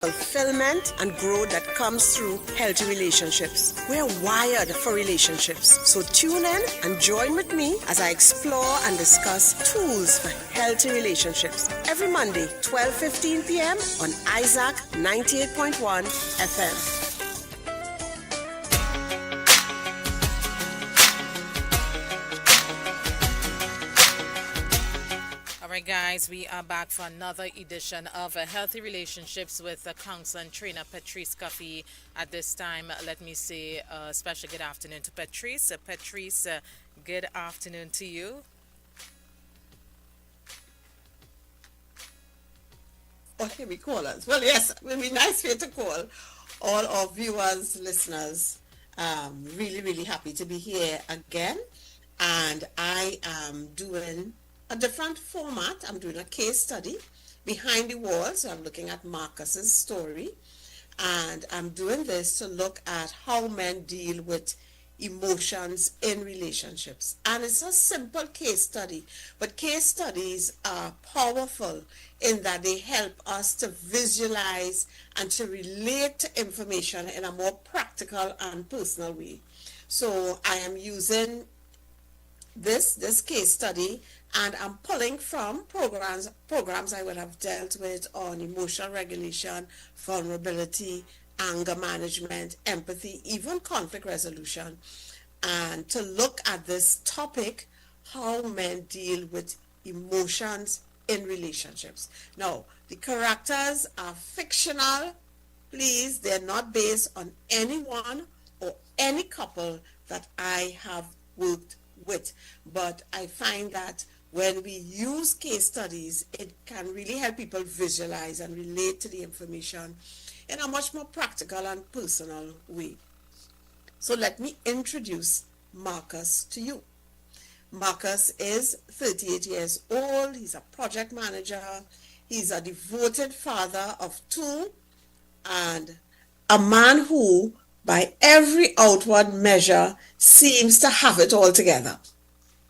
fulfillment and growth that comes through healthy relationships. We're wired for relationships. So tune in and join with me as I explore and discuss tools for healthy relationships every Monday, 12:15 p.m. on Isaac 98.1 FM. Alright guys, we are back for another edition of Healthy Relationships with counselor and trainer Petreece Cuffie. At this time, let me say a special good afternoon to Petreece. Petreece, good afternoon to you. Okay, we call us. Well, yes, it would be nice for you to call all our viewers, listeners. Really happy to be here again. And I am doing a different format. I'm doing a case study behind the walls. So I'm looking at Marcus's story. And I'm doing this to look at how men deal with emotions in relationships. And it's a simple case study, but case studies are powerful in that they help us to visualize and to relate to information in a more practical and personal way. So I am using this case study, and I'm pulling from programs I would have dealt with on emotional regulation, vulnerability, anger management, empathy, even conflict resolution, and to look at this topic, how men deal with emotions in relationships. Now, the characters are fictional. Please, they're not based on anyone or any couple that I have worked with, but I find that when we use case studies, it can really help people visualize and relate to the information in a much more practical and personal way. So let me introduce Marcus to you. Marcus is 38 years old. He's a project manager. He's a devoted father of two and a man who, by every outward measure, seems to have it all together.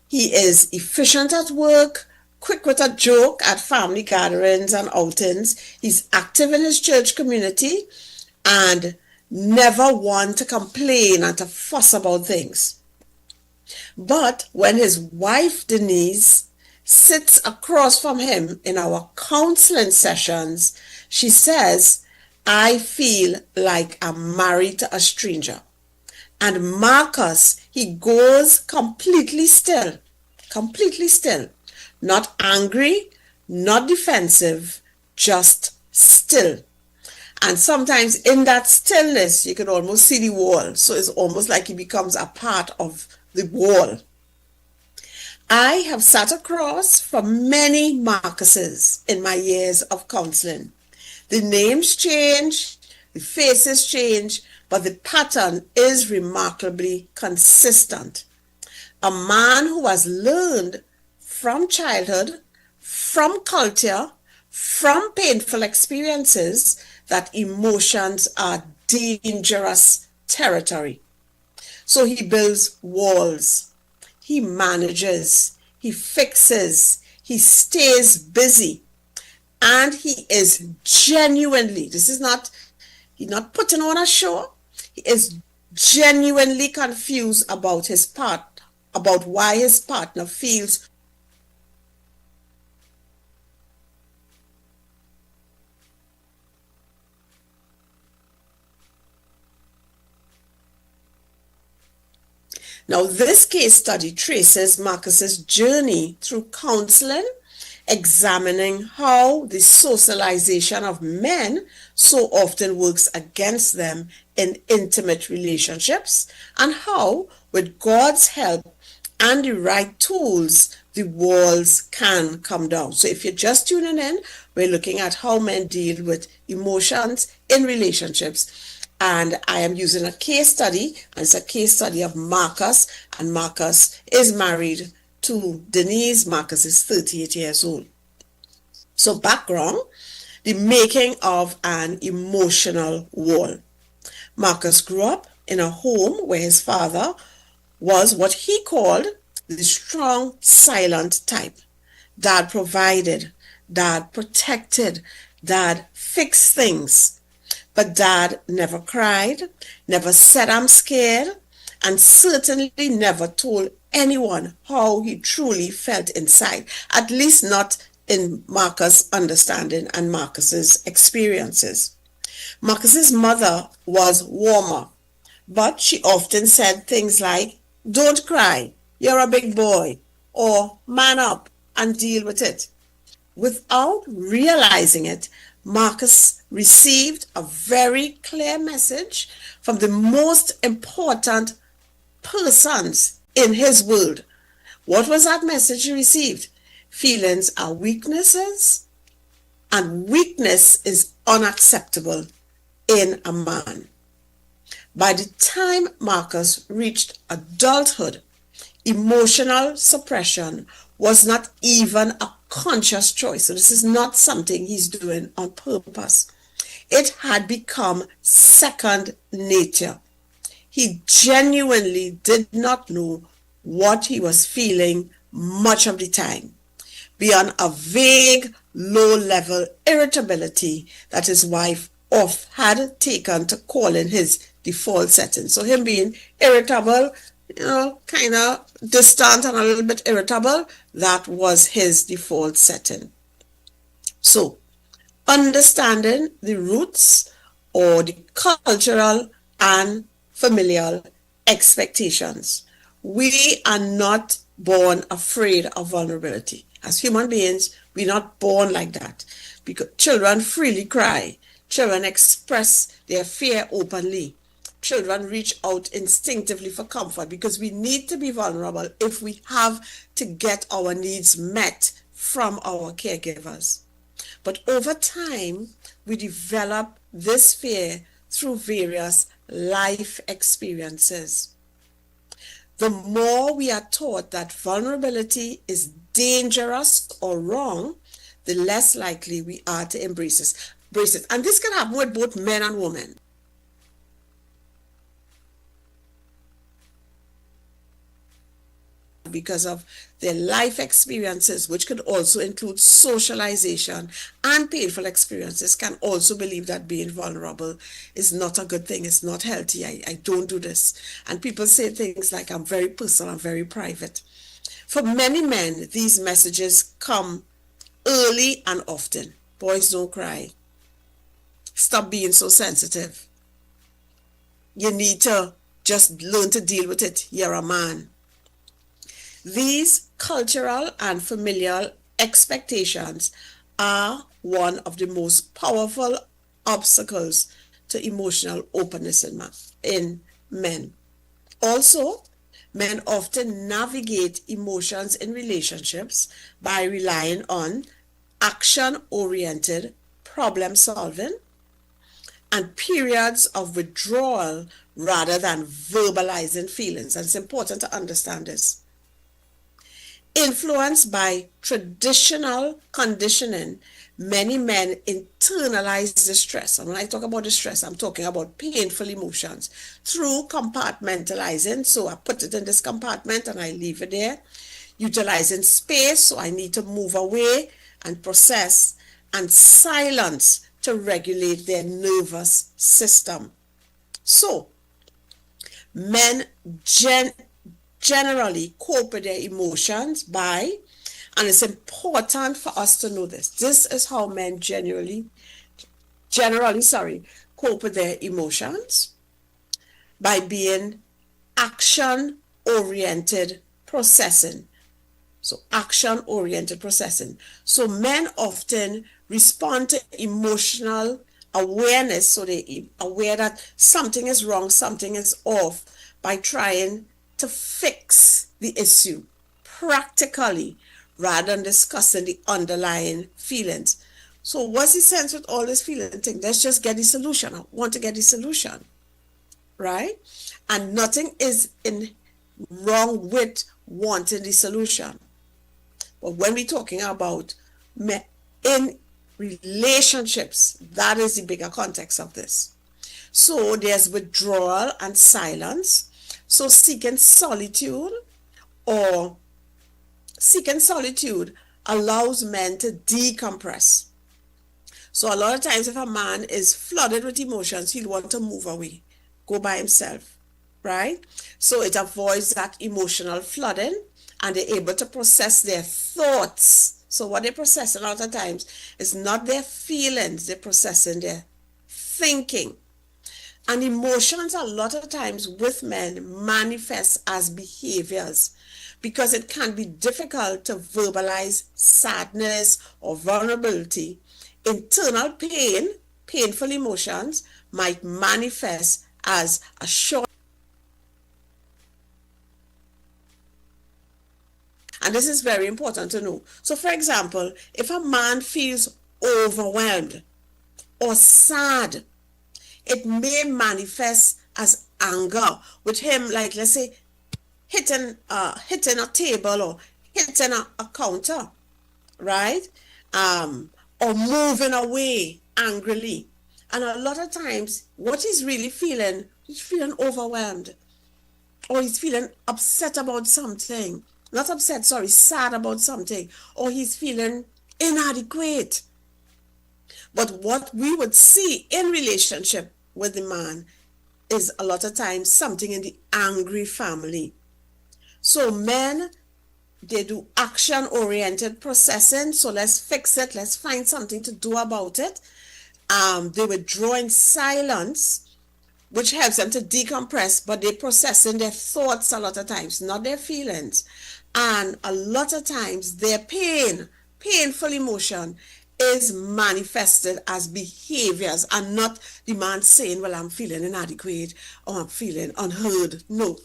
He is efficient at work, quick with a joke at family gatherings and outings. He's active in his church community and never one to complain and to fuss about things. But when his wife Denise sits across from him in our counseling sessions, she says, "I feel like I'm married to a stranger." And Marcus, he goes completely still, not angry, not defensive, just still. And sometimes in that stillness, you can almost see the wall. So it's almost like he becomes a part of the wall. I have sat across from many Marcuses in my years of counseling. The names change, the faces change, but the pattern is remarkably consistent. A man who has learned from childhood, from culture, from painful experiences that emotions are dangerous territory. So he builds walls, he manages, he fixes, he stays busy, and he is genuinely, he's not putting on a show, he is genuinely confused about about why his partner feels Now, this case study traces Marcus's journey through counseling, examining how the socialization of men so often works against them in intimate relationships, and how, with God's help and the right tools, the walls can come down. So if you're just tuning in, we're looking at how men deal with emotions in relationships. And I am using a case study, and it's a case study of Marcus, and Marcus is married to Denise. Marcus is 38 years old. So background, the making of an emotional wall. Marcus grew up in a home where his father was what he called the strong, silent type. Dad provided, Dad protected, Dad fixed things. But Dad never cried, never said I'm scared, and certainly never told anyone how he truly felt inside, at least not in Marcus' understanding and Marcus's experiences. Marcus's mother was warmer, but she often said things like, "Don't cry, you're a big boy," or "Man up and deal with it." Without realizing it, Marcus received a very clear message from the most important persons in his world. What was that message he received? Feelings are weaknesses, and weakness is unacceptable in a man. By the time Marcus reached adulthood, emotional suppression was not even a conscious choice. So this is not something he's doing on purpose. It had become second nature. He genuinely did not know what he was feeling much of the time, beyond a vague, low-level irritability that his wife had taken to calling his default setting. So him being irritable, kind of distant and a little bit irritable, that was his default setting. So, understanding the roots or the cultural and familial expectations. We are not born afraid of vulnerability. As human beings, we're not born like that. Because children freely cry. Children express their fear openly. Children reach out instinctively for comfort because we need to be vulnerable if we have to get our needs met from our caregivers. But over time, we develop this fear through various life experiences. The more we are taught that vulnerability is dangerous or wrong, the less likely we are to embrace it. And this can happen with both men and women. Because of their life experiences, which could also include socialization and painful experiences, can also believe that being vulnerable is not a good thing, it's not healthy, I don't do this. And people say things like, I'm very personal, I'm very private. For many men, these messages come early and often. Boys, don't cry. Stop being so sensitive. You need to just learn to deal with it. You're a man. These cultural and familial expectations are one of the most powerful obstacles to emotional openness in men. Also, men often navigate emotions in relationships by relying on action-oriented problem solving and periods of withdrawal rather than verbalizing feelings. And it's important to understand this. Influenced by traditional conditioning, many men internalize the stress. And when I talk about the stress, I'm talking about painful emotions through compartmentalizing. So I put it in this compartment and I leave it there. Utilizing space, so I need to move away and process, and silence to regulate their nervous system. So men generally cope with their emotions by, and it's important for us to know this is how men generally cope with their emotions, by being action-oriented processing. So action-oriented processing. So men often respond to emotional awareness, so they're aware that something is wrong, something is off, by trying to fix the issue practically rather than discussing the underlying feelings. So what's the sense with all this feeling thing? Let's just get the solution. I want to get the solution, right? And nothing is wrong with wanting the solution. But when we're talking about in relationships, that is the bigger context of this. So there's withdrawal and silence. So seeking solitude allows men to decompress. So a lot of times if a man is flooded with emotions, he'll want to move away, go by himself, right? So it avoids that emotional flooding, and they're able to process their thoughts. So what they process a lot of times is not their feelings, they're processing their thinking. And emotions a lot of times with men manifest as behaviors, because it can be difficult to verbalize sadness or vulnerability. Internal pain, painful emotions, might manifest as a short. And this is very important to know. So for example, if a man feels overwhelmed or sad, it may manifest as anger with him, like let's say hitting a table or hitting a counter, right? Or moving away angrily. And a lot of times what he's really feeling, he's feeling overwhelmed, or he's feeling upset about something. Not upset, sorry, sad about something, or he's feeling inadequate. But what we would see in relationship with the man is a lot of times something in the angry family. So men, they do action-oriented processing. So let's fix it. Let's find something to do about it. They withdraw in silence, which helps them to decompress, but they're processing their thoughts a lot of times, not their feelings. And a lot of times their painful emotion is manifested as behaviors, and not the man saying, well, I'm feeling inadequate or I'm feeling unheard. No,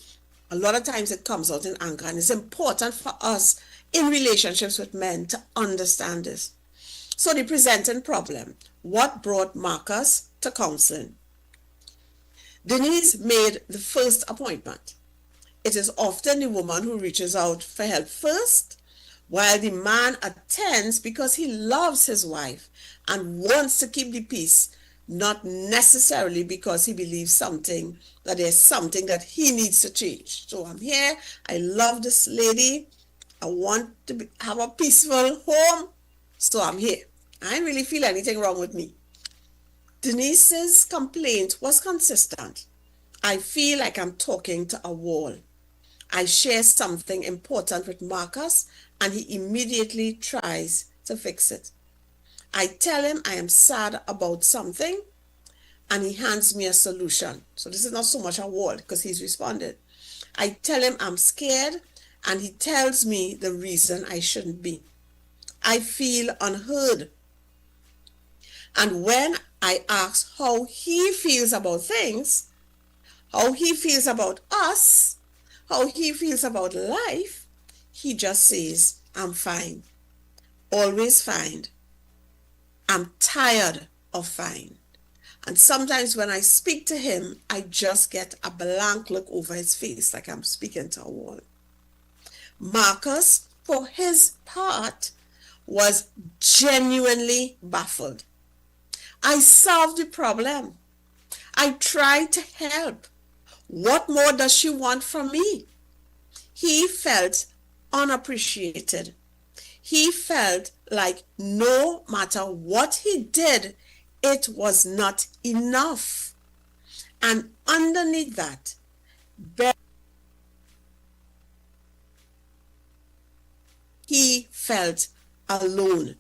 a lot of times it comes out in anger, and it's important for us in relationships with men to understand this. So the presenting problem, what brought Marcus to counseling? Denise made the first appointment. It is often the woman who reaches out for help first, while the man attends because he loves his wife and wants to keep the peace, not necessarily because he believes that there's something that he needs to change. So I'm here, I love this lady, I want to have a peaceful home, so I'm here. I didn't really feel anything wrong with me. Denise's complaint was consistent. I feel like I'm talking to a wall. I share something important with Marcus, and he immediately tries to fix it. I tell him I am sad about something, and he hands me a solution. So this is not so much a wall because he's responded. I tell him I'm scared, and he tells me the reason I shouldn't be. I feel unheard. And when I ask how he feels about things, how he feels about us, how he feels about life, he just says, I'm fine, always fine. I'm tired of fine. And sometimes when I speak to him, I just get a blank look over his face, like I'm speaking to a wall. Marcus, for his part, was genuinely baffled. I solved the problem. I tried to help. What more does she want from me? He felt unappreciated. He felt like no matter what he did, it was not enough. And underneath that, he felt alone.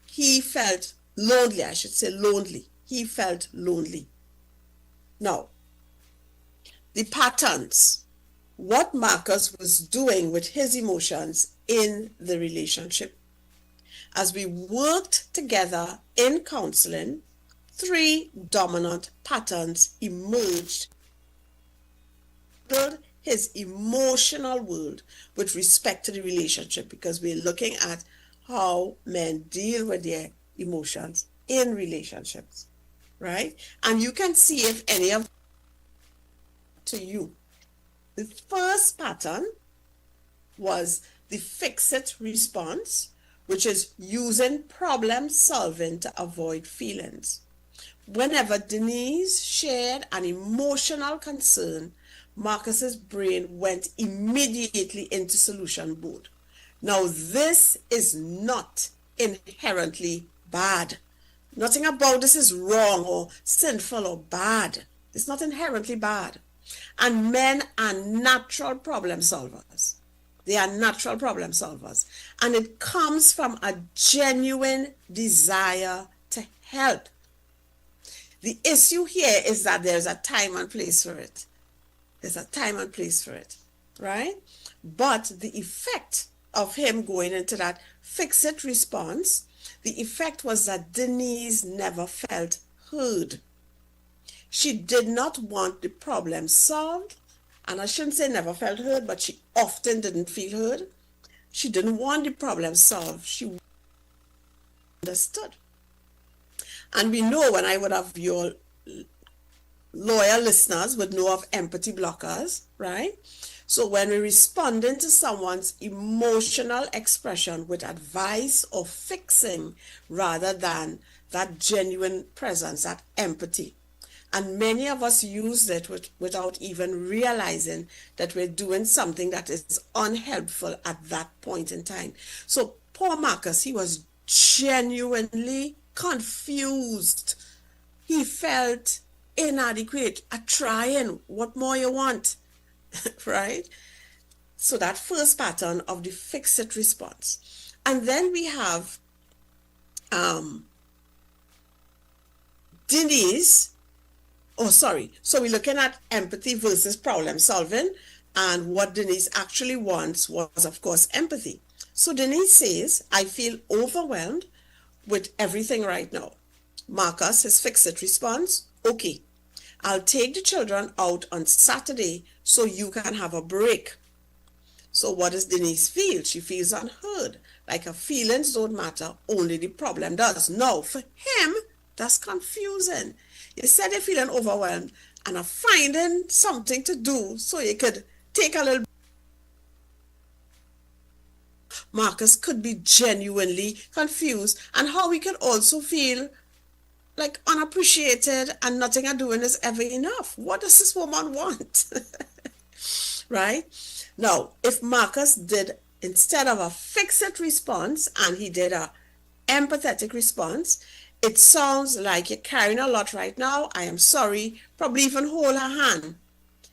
He felt lonely, I should say lonely. He felt lonely. Now, the patterns, what Marcus was doing with his emotions in the relationship. As we worked together in counseling, 3 dominant patterns emerged. Build his emotional world with respect to the relationship, because we're looking at how men deal with their emotions in relationships, right? And you can see if any of to you. The first pattern was the fix-it response, which is using problem solving to avoid feelings. Whenever Denise shared an emotional concern, Marcus's brain went immediately into solution mode. Now, this is not inherently bad. Nothing about this is wrong or sinful or bad. It's not inherently bad. And men are natural problem solvers. They are natural problem solvers. And it comes from a genuine desire to help. The issue here is that there's a time and place for it. There's a time and place for it, right? But the effect of him going into that fix-it response, the effect was that Denise never felt heard. She did not want the problem solved, and I shouldn't say never felt heard, but she often didn't feel heard. She didn't want the problem solved. She understood. And we know, and I would have your loyal listeners would know of empathy blockers, right? So when we're responding to someone's emotional expression with advice or fixing rather than that genuine presence, that empathy. And many of us use it without even realizing that we're doing something that is unhelpful at that point in time. So poor Marcus, he was genuinely confused. He felt inadequate at trying. What more you want? Right? So that first pattern of the fix-it response. And then we have Denise. So we're looking at empathy versus problem solving, and what Denise actually wants was, of course, empathy. So Denise says, I feel overwhelmed with everything right now. Marcus, his fix-it response, okay, I'll take the children out on Saturday so you can have a break. So what does Denise feel? She feels unheard, like her feelings don't matter, only the problem does. No, for him, that's confusing. You said you're feeling overwhelmed and are finding something to do so you could take a little. Marcus could be genuinely confused, and how we could also feel like unappreciated and nothing I'm doing is ever enough. What does this woman want? Right? Now, if Marcus did, instead of a fix-it response, and he did a empathetic response, it sounds like you're carrying a lot right now. I am sorry. Probably even hold her hand.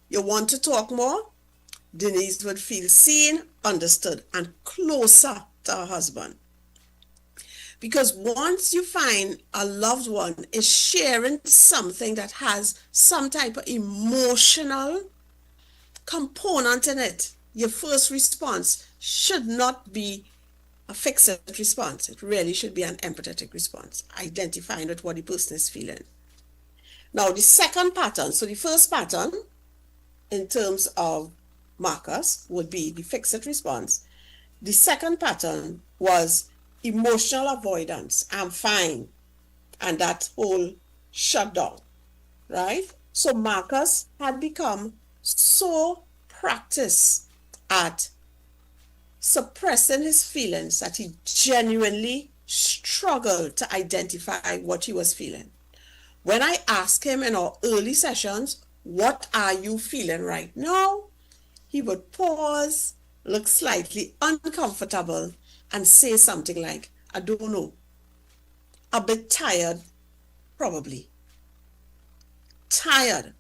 You want to talk more? Denise would feel seen, understood, and closer to her husband. Because once you find a loved one is sharing something that has some type of emotional component in it, your first response should not be a fix-it response. It really should be an empathetic response, identifying with what the person is feeling. Now, the second pattern, so the first pattern in terms of Marcus would be the fix-it response. The second pattern was emotional avoidance. I'm fine. And that whole shutdown, right? So Marcus had become so practiced at suppressing his feelings that he genuinely struggled to identify what he was feeling. When I asked him in our early sessions, what are you feeling right now? He would pause, look slightly uncomfortable, and say something like, I don't know. A bit tired, probably. Tired.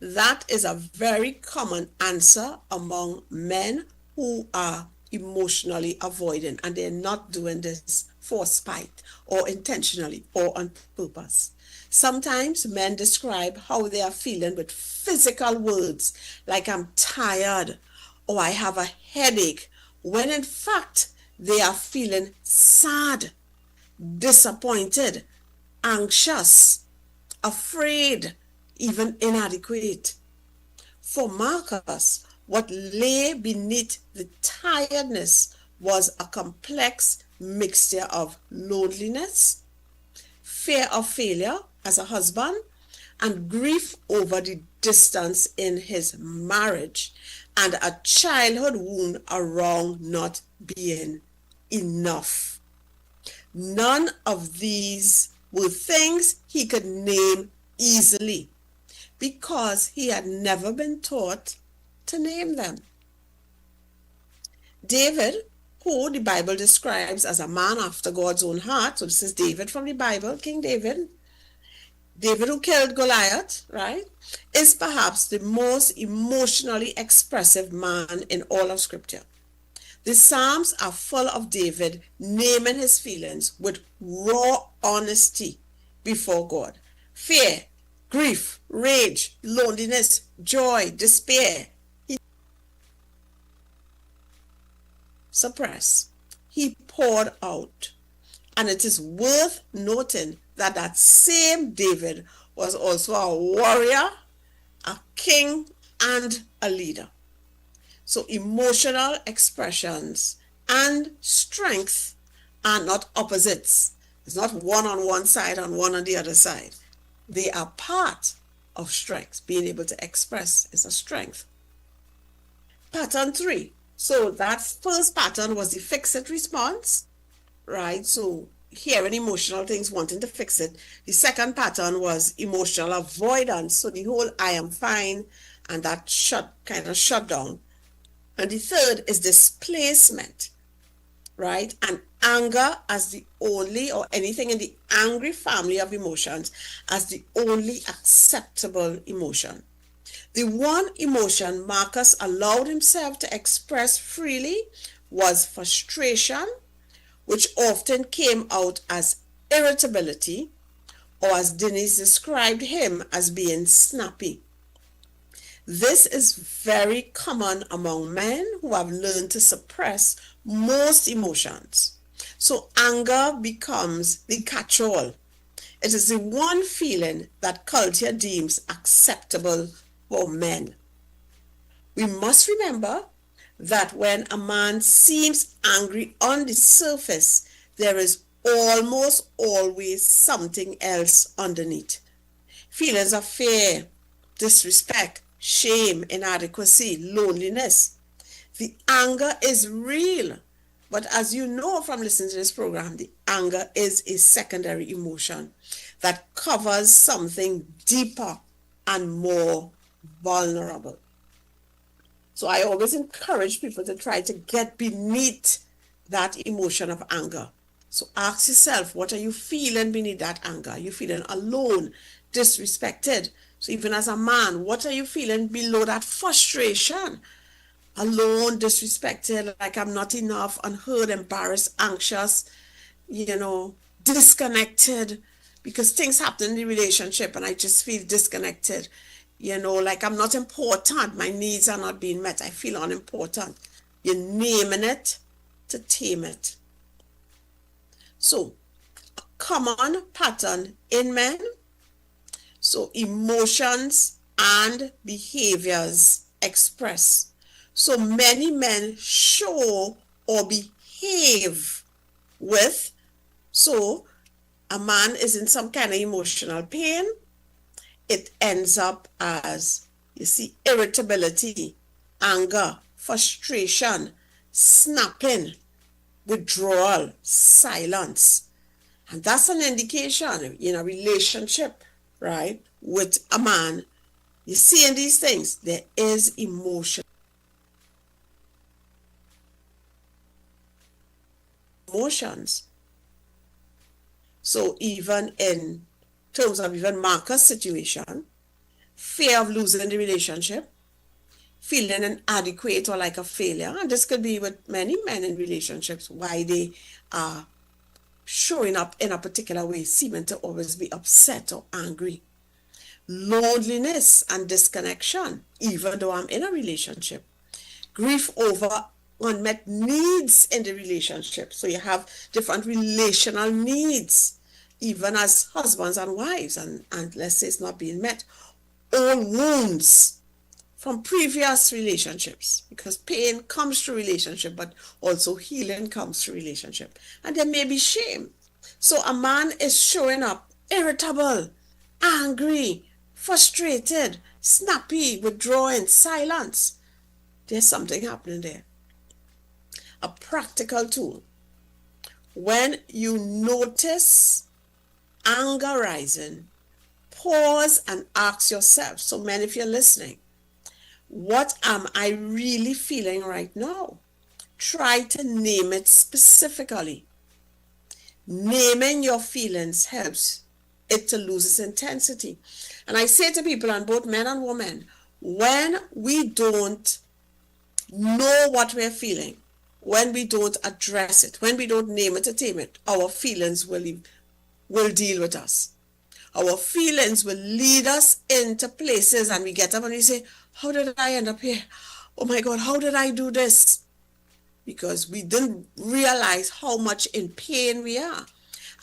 That is a very common answer among men who are emotionally avoiding, and they're not doing this for spite or intentionally or on purpose. Sometimes men describe how they are feeling with physical words, like I'm tired or I have a headache, when in fact they are feeling sad, disappointed, anxious, afraid, even inadequate. For Marcus, what lay beneath the tiredness was a complex mixture of loneliness, fear of failure as a husband, and grief over the distance in his marriage, and a childhood wound around not being enough. None of these were things he could name easily because he had never been taught to name them. David, who the Bible describes as a man after God's own heart. So this is David from the Bible, King David. David who killed Goliath, right, is perhaps the most emotionally expressive man in all of Scripture. The Psalms are full of David naming his feelings with raw honesty before God. Fear, grief, rage, loneliness, joy, despair. He suppressed. He poured out. And it is worth noting that that same David was also a warrior, a king, and a leader. So emotional expressions and strength are not opposites. It's not one on one side and one on the other side. They are part of strength. Being able to express is a strength. Pattern 3. So that first pattern was the fix-it response, right? So hearing emotional things, wanting to fix it. The second pattern was emotional avoidance. So the whole I am fine, and that kind of shut down. And the third is displacement, right? And anger as the only, or anything in the angry family of emotions, as the only acceptable emotion. The one emotion Marcus allowed himself to express freely was frustration, which often came out as irritability, or as Denise described him as being snappy. This is very common among men who have learned to suppress most emotions. So anger becomes the catch-all. It is the one feeling that culture deems acceptable for men. We must remember that when a man seems angry on the surface, there is almost always something else underneath. Feelings of fear, disrespect, shame, inadequacy, loneliness. The anger is real. But as you know from listening to this program, the anger is a secondary emotion that covers something deeper and more vulnerable. So I always encourage people to try to get beneath that emotion of anger. So ask yourself, what are you feeling beneath that anger? Are you feeling alone, disrespected? So even as a man, what are you feeling below that frustration? Alone, disrespected, like I'm not enough, unheard, embarrassed, anxious, disconnected, because things happen in the relationship and I just feel disconnected. Like I'm not important. My needs are not being met. I feel unimportant. You're naming it to tame it. So, a common pattern in men. So, emotions and behaviors express. So, many men show or behave with. So, a man is in some kind of emotional pain. It ends up as, irritability, anger, frustration, snapping, withdrawal, silence. And that's an indication in a relationship, right, with a man. You see in these things, there is emotion. Emotions. So even in terms of even Marcus' situation, fear of losing the relationship, feeling inadequate or like a failure, and this could be with many men in relationships, why they are showing up in a particular way, seeming to always be upset or angry. Loneliness and disconnection, even though I'm in a relationship. Grief over unmet needs in the relationship. So you have different relational needs, even as husbands and wives, and let's say it's not being met. Old wounds from previous relationships, because pain comes through relationship, but also healing comes through relationship. And there may be shame. So a man is showing up irritable, angry, frustrated, snappy, withdrawing, silence. There's something happening there. A practical tool. When you notice anger rising, pause and ask yourself. So men, if you're listening, what am I really feeling right now? try to name it specifically. Naming your feelings helps it to lose its intensity. And I say to people, and both men and women, when we don't know what we're feeling, when we don't address it, when we don't name it or tame it, our feelings will deal with us. Our feelings will lead us into places, and we get up and we say, how did I end up here? Oh my God, how did I do this? Because we didn't realize how much in pain we are.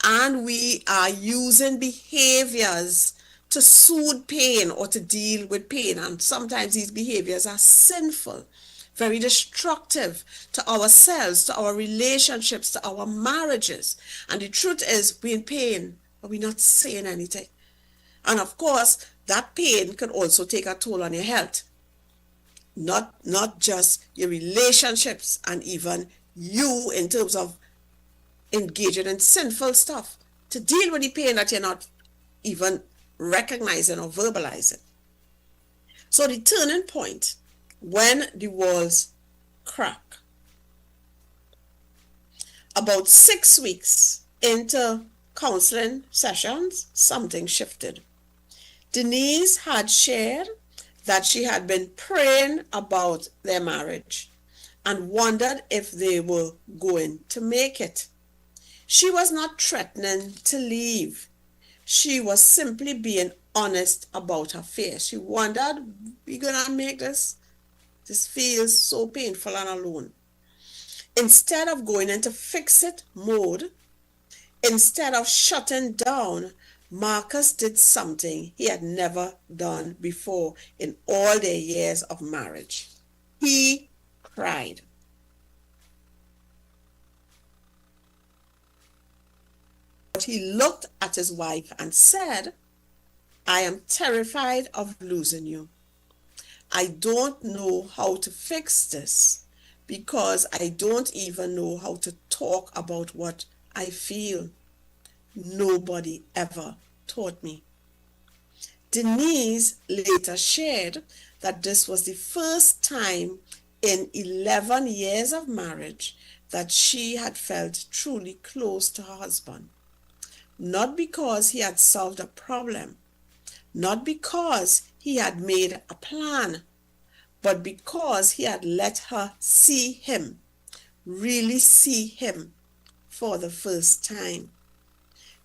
And we are using behaviors to soothe pain or to deal with pain. And sometimes these behaviors are sinful, very destructive to ourselves, to our relationships, to our marriages. And the truth is, we're in pain, but we're not saying anything. And of course, that pain can also take a toll on your health. Not just your relationships and even you in terms of engaging in sinful stuff, to deal with the pain that you're not even recognizing or verbalizing. So the turning point, when the walls crack, about 6 weeks into counseling sessions, something shifted. Denise had shared that she had been praying about their marriage and wondered if they were going to make it. She was not threatening to leave. She was simply being honest about her fear. She wondered, we're going to make this? This feels so painful and alone. Instead of going into fix-it mode, instead of shutting down, Marcus did something he had never done before in all their years of marriage. He cried. But he looked at his wife and said, I am terrified of losing you. I don't know how to fix this because I don't even know how to talk about what I feel. Nobody ever taught me. Denise later shared that this was the first time in 11 years of marriage that she had felt truly close to her husband. Not because he had solved a problem, not because he had made a plan, but because he had let her see him, really see him for the first time.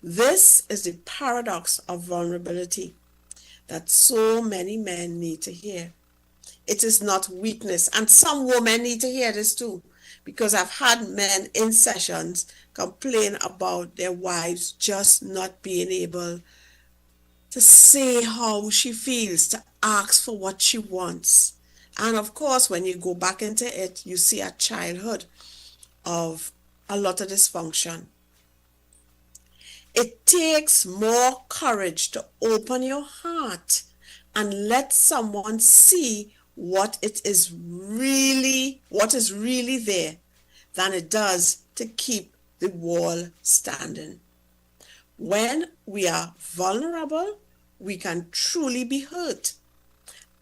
This is the paradox of vulnerability that so many men need to hear. It is not weakness, and some women need to hear this too, because I've had men in sessions complain about their wives just not being able to say how she feels, to ask for what she wants. And of course, when you go back into it, you see a childhood of a lot of dysfunction. It takes more courage to open your heart and let someone see what is really there than it does to keep the wall standing. When we are vulnerable, we can truly be hurt.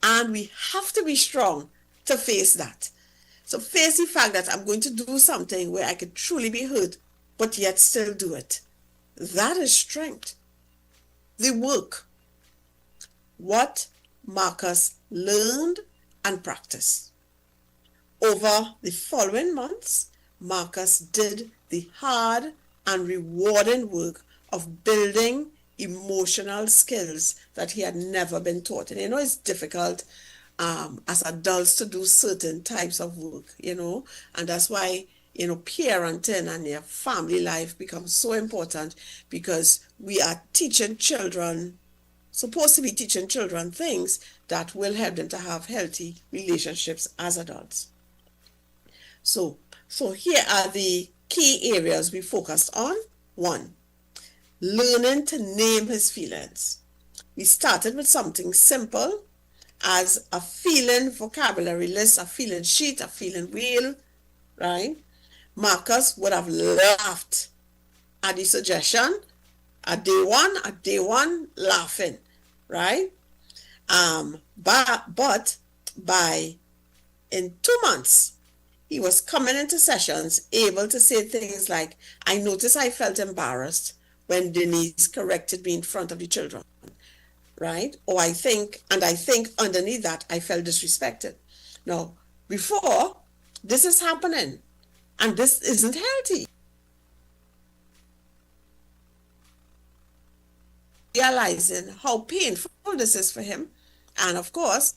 And we have to be strong to face that. So face the fact that I'm going to do something where I could truly be hurt, but yet still do it. That is strength. The work. What Marcus learned and practiced. Over the following months, Marcus did the hard and rewarding work of building emotional skills that he had never been taught. And it's difficult as adults to do certain types of work, and that's why parenting and your family life becomes so important, because we are teaching children, supposed to be teaching children things that will help them to have healthy relationships as adults. So here are the key areas we focused on. 1, learning to name his feelings. We started with something simple as a feeling vocabulary list, a feeling sheet, a feeling wheel, right? Marcus would have laughed at the suggestion at day one, laughing, right? But in 2 months, he was coming into sessions able to say things like, I noticed I felt embarrassed when Denise corrected me in front of the children, right? Or I think underneath that, I felt disrespected. Now, before, this is happening, and this isn't healthy. Realizing how painful this is for him, and of course,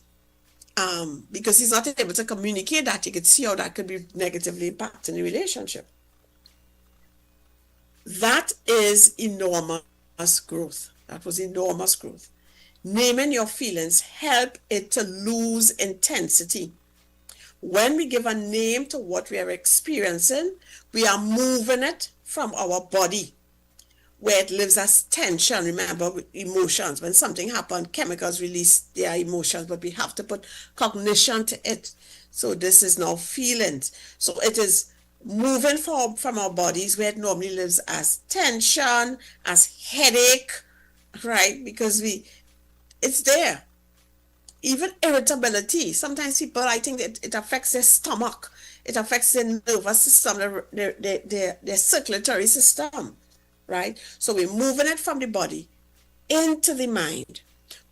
because he's not able to communicate that, you could see how that could be negatively impacting the relationship. That is enormous growth. That was enormous growth. Naming your feelings help it to lose intensity. When we give a name to what we are experiencing, we are moving it from our body, where it lives as tension. Remember, with emotions, when something happens, chemicals release their emotions, but we have to put cognition to it. So this is now feelings. So it is moving from our bodies, where it normally lives as tension, as headache, right? Because it's there. Even irritability. Sometimes people, I think it affects their stomach. It affects their nervous system, their circulatory system, right? So we're moving it from the body into the mind,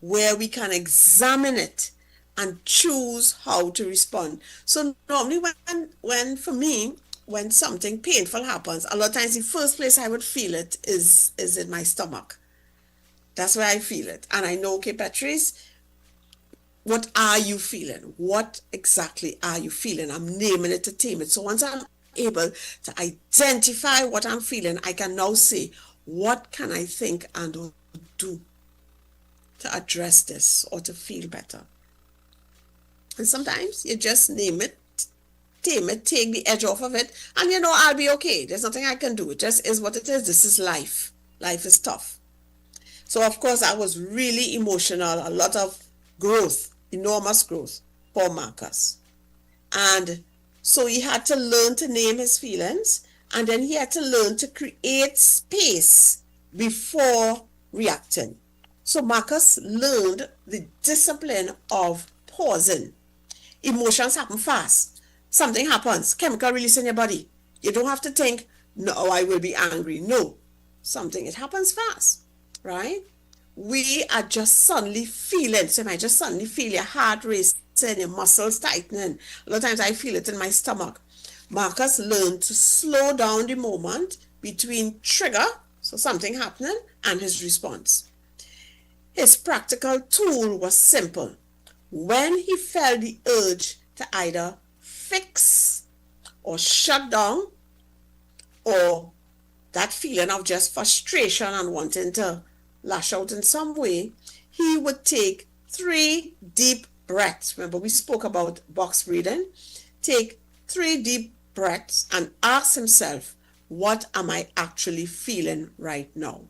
where we can examine it and choose how to respond. So normally when for me, when something painful happens, a lot of times the first place I would feel it is in my stomach. That's where I feel it. And I know, okay, Petreece, what are you feeling? What exactly are you feeling? I'm naming it to tame it. So once I'm able to identify what I'm feeling, I can now say, what can I think and do to address this or to feel better? And sometimes you just name it, tame it, take the edge off of it, and I'll be okay. There's nothing I can do. It just is what it is. This is life. Life is tough. So of course I was really emotional, a lot of growth, enormous growth for Marcus. And so he had to learn to name his feelings, and then he had to learn to create space before reacting. So Marcus learned the discipline of pausing. Emotions happen fast. Something happens, chemical release in your body. You don't have to think, no, I will be angry. No, it happens fast, right? We are just suddenly feeling, so you might just suddenly feel your heart racing, your muscles tightening. A lot of times I feel it in my stomach. Marcus learned to slow down the moment between trigger, so something happening, and his response. His practical tool was simple. When he felt the urge to either fix or shut down, or that feeling of just frustration and wanting to lash out in some way, he would take 3 deep breaths. Remember, we spoke about box breathing. Take 3 deep breaths and ask himself, what am I actually feeling right now?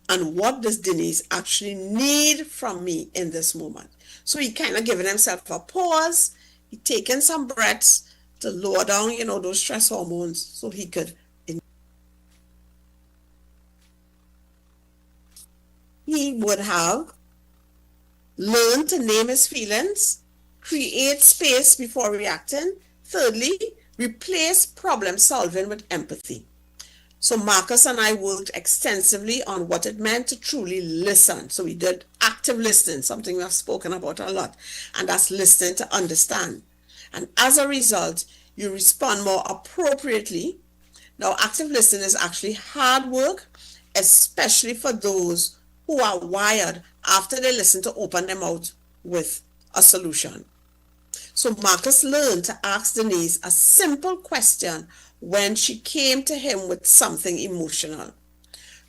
And what does Denise actually need from me in this moment? So he kind of giving himself a pause. He taking some breaths to lower down, those stress hormones, so he could. He would have learned to name his feelings, create space before reacting. Thirdly, replace problem solving with empathy. So Marcus and I worked extensively on what it meant to truly listen. So we did active listening, something we have spoken about a lot, and that's listening to understand. And as a result, you respond more appropriately. Now, active listening is actually hard work, especially for those who are wired after they listen to open their mouth with a solution. So Marcus learned to ask Denise a simple question when she came to him with something emotional.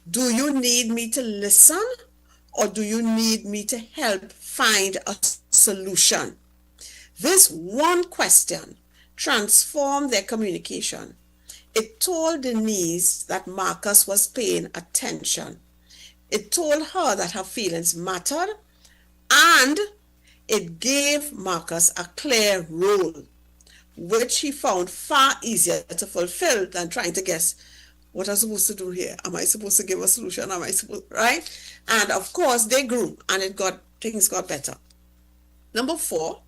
Do you need me to listen, or do you need me to help find a solution? This one question transformed their communication. It told Denise that Marcus was paying attention. It told her that her feelings mattered, and it gave Marcus a clear role, which he found far easier to fulfill than trying to guess, what am I supposed to do here? Am I supposed to give a solution? Right? And of course they grew, and things got better. Number 4,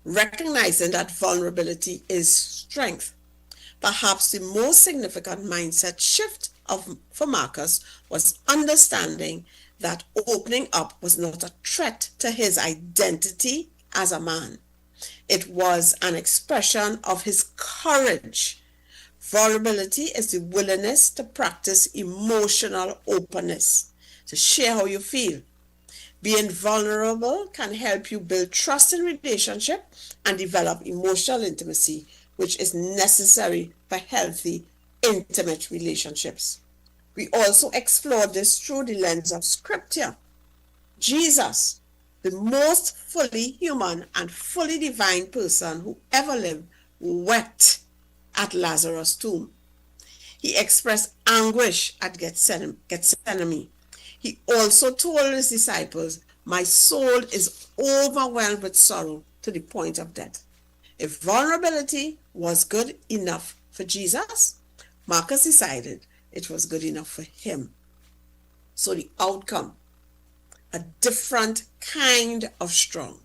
recognizing that vulnerability is strength. Perhaps the most significant mindset shift for Marcus was understanding that opening up was not a threat to his identity as a man. It was an expression of his courage. Vulnerability is the willingness to practice emotional openness, to share how you feel. Being vulnerable can help you build trust in relationship and develop emotional intimacy, which is necessary for healthy, intimate relationships. We also explore this through the lens of Scripture. Jesus, the most fully human and fully divine person who ever lived, wept at Lazarus' tomb. He expressed anguish at Gethsemane. He also told his disciples, "My soul is overwhelmed with sorrow to the point of death." If vulnerability was good enough for Jesus, Marcus decided it was good enough for him. So the outcome, a different kind of strong.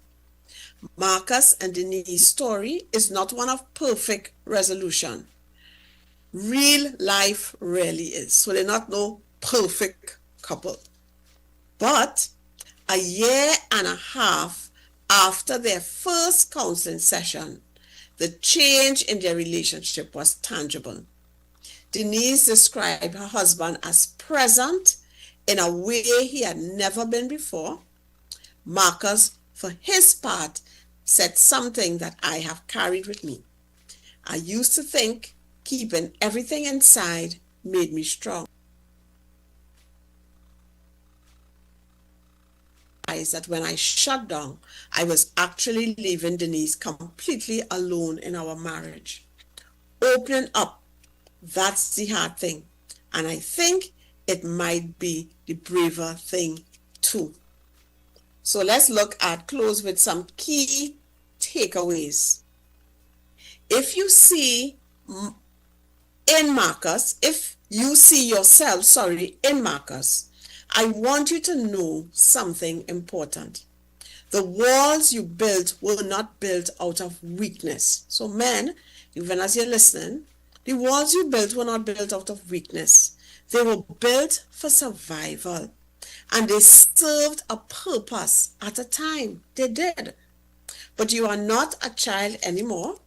Marcus and Denise's story is not one of perfect resolution. Real life really is. So they're not no perfect couple. But a year and a half after their first counseling session, the change in their relationship was tangible. Denise described her husband as present in a way he had never been before. Marcus, for his part, said something that I have carried with me. I used to think keeping everything inside made me strong. That when I shut down, I was actually leaving Denise completely alone in our marriage. Opening up, that's the hard thing. And I think it might be the braver thing too. So let's close with some key takeaways. If you see yourself in Marcus, I want you to know something important. The walls you built were not built out of weakness. So men, even as you're listening, the walls you built were not built out of weakness. They were built for survival. And they served a purpose at a time. They did. But you are not a child anymore.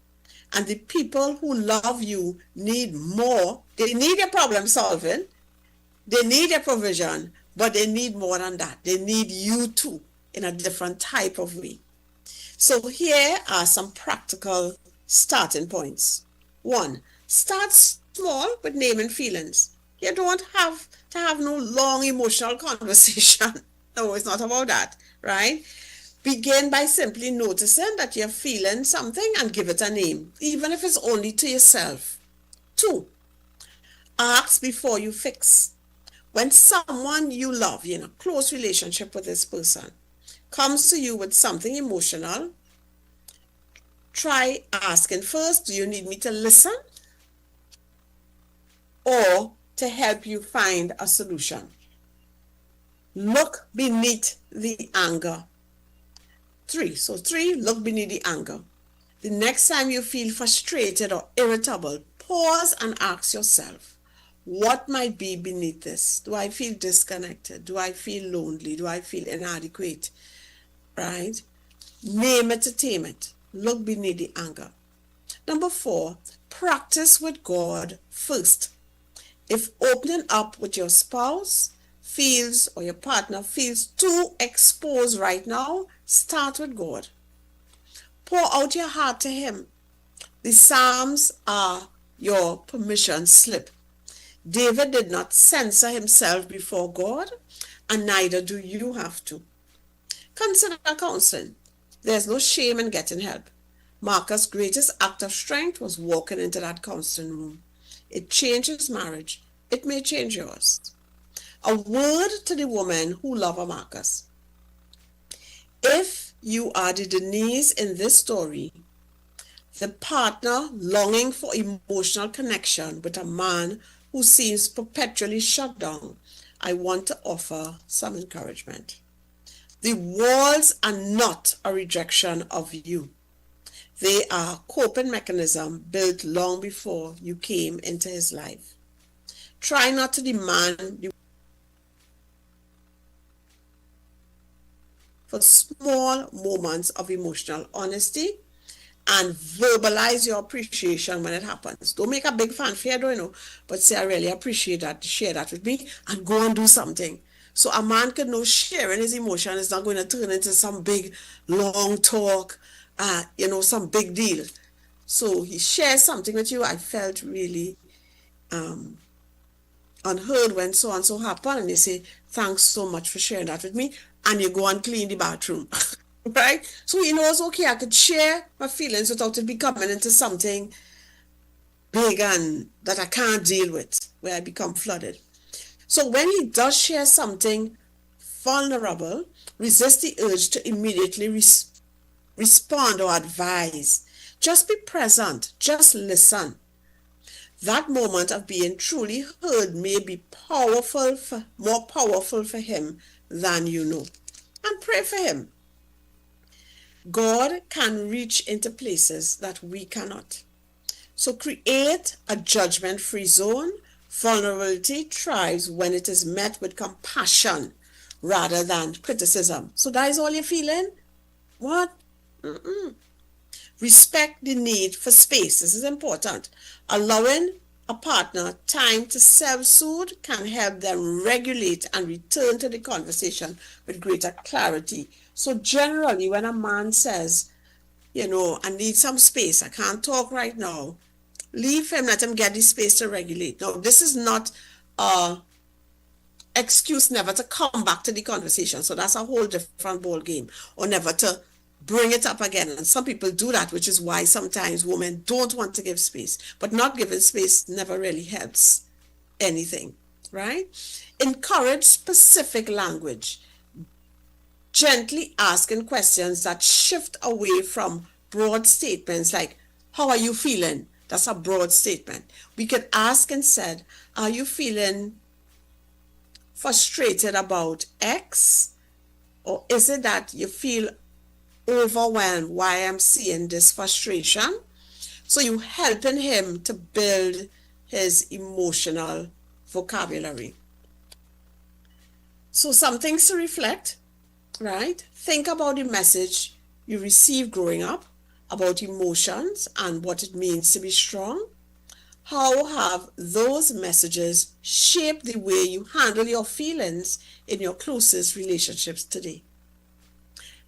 And the people who love you need more. They need your problem solving. They need your provision. But they need more than that. They need you too in a different type of way. So here are some practical starting points. 1, start small with naming feelings. You don't have to have no long emotional conversation. No, it's not about that, right? Begin by simply noticing that you're feeling something and give it a name, even if it's only to yourself. 2, ask before you fix. When someone you love, you're in a close relationship with this person, comes to you with something emotional, try asking first, do you need me to listen or to help you find a solution? Look beneath the anger. 3, look beneath the anger. The next time you feel frustrated or irritable, pause and ask yourself, what might be beneath this? Do I feel disconnected? Do I feel lonely? Do I feel inadequate? Right? Name it to tame it. Look beneath the anger. Number 4, practice with God first. If opening up with your spouse feels, or your partner feels too exposed right now, start with God. Pour out your heart to Him. The Psalms are your permission slip. David did not censor himself before God, and neither do you have to. Consider counseling. There's no shame in getting help. Marcus' greatest act of strength was walking into that counseling room. It changed his marriage. It may change yours. A word to the woman who loved Marcus. If you are the Denise in this story, the partner longing for emotional connection with a man who seems perpetually shut down, I want to offer some encouragement. The walls are not a rejection of you. They are coping mechanism built long before you came into his life. Try not to demand for small moments of emotional honesty and verbalize your appreciation when it happens. Don't make a big fanfare, don't you know, but say, I really appreciate that, share that with me, and go and do something. So a man could know sharing his emotion is not going to turn into some big, long talk, some big deal. So he shares something with you. I felt really unheard when so and so happened, and they say, thanks so much for sharing that with me, and you go and clean the bathroom. Right? So he knows, okay, I could share my feelings without it becoming into something big and that I can't deal with, where I become flooded. So when he does share something vulnerable, resist the urge to immediately respond or advise. Just be present, just listen. That moment of being truly heard may be more powerful for him than you know. And pray for him. God can reach into places that we cannot. So create a judgment-free zone. Vulnerability thrives when it is met with compassion rather than criticism. So that is all you're feeling? What? Respect the need for space. This is important. Allowing a partner time to self-soothe can help them regulate and return to the conversation with greater clarity. So generally, when a man says, I need some space, I can't talk right now, leave him, let him get the space to regulate. Now, this is not an excuse never to come back to the conversation. So that's a whole different ball game, or never to bring it up again. And some people do that, which is why sometimes women don't want to give space. But not giving space never really helps anything, right? Encourage specific language. Gently asking questions that shift away from broad statements like, how are you feeling? That's a broad statement. We could ask instead, are you feeling frustrated about X? Or is it that you feel overwhelmed why I'm seeing this frustration? So you helping him to build his emotional vocabulary. So some things to reflect, right? Think about the message you received growing up about emotions and what it means to be strong. How have those messages shaped the way you handle your feelings in your closest relationships today?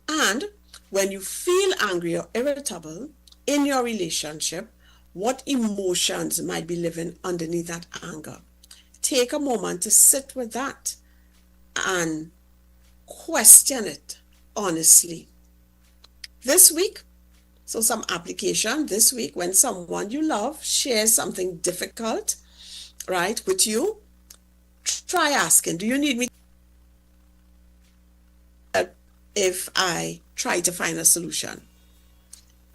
And when you feel angry or irritable in your relationship, what emotions might be living underneath that anger? Take a moment to sit with that and question it honestly. This week, so some application this week, when someone you love shares something difficult, right, with you, try asking, do you need me if I try to find a solution?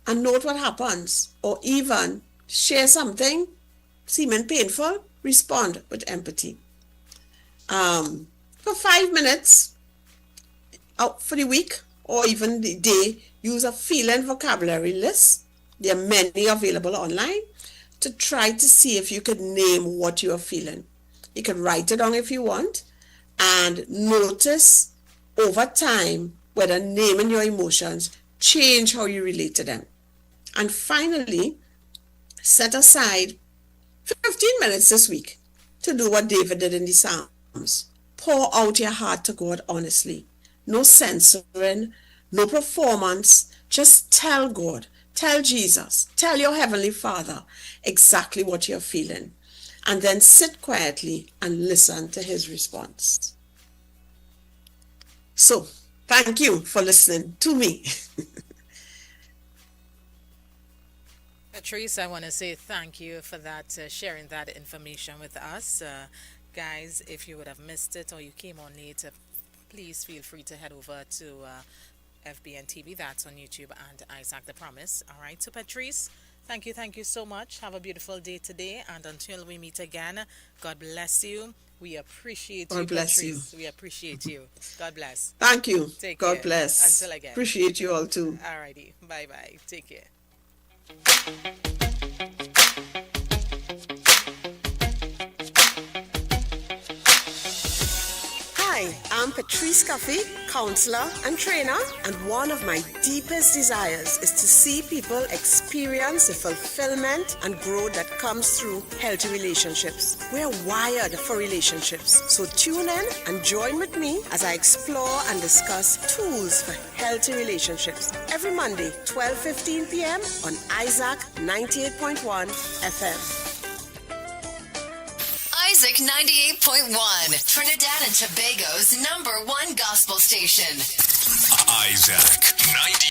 And note what happens. Or even share something seeming painful, respond with empathy. For 5 minutes out for the week or even the day, use a feeling vocabulary list. There are many available online to try to see if you could name what you are feeling. You can write it down if you want and notice over time whether naming your emotions change how you relate to them. And finally, set aside 15 minutes this week to do what David did in the Psalms. Pour out your heart to God honestly. No censoring, no performance. Just tell God, tell Jesus, tell your Heavenly Father exactly what you're feeling. And then sit quietly and listen to his response. So, thank you for listening to me. Petreece, I want to say thank you for that, sharing that information with us. Guys, if you would have missed it or you came on late, please feel free to head over to FBN TV. That's on YouTube, and Isaac the Promise. All right, so Petreece, thank you so much. Have a beautiful day today, and until we meet again, God bless you. We appreciate you, God bless you. Petreece. We appreciate you. God bless. Thank you. Take God care. bless. Until again. Appreciate you all too. Alrighty. Bye bye. Take care. Hi, I'm Petreece Cuffie, counselor and trainer, and one of my deepest desires is to see people experience the fulfillment and growth that comes through healthy relationships. We're wired for relationships, so tune in and join with me as I explore and discuss tools for healthy relationships every Monday, 12:15 p.m. on Isaac 98.1 FM. Isaac 98.1, Trinidad and Tobago's #1 gospel station. Isaac 98.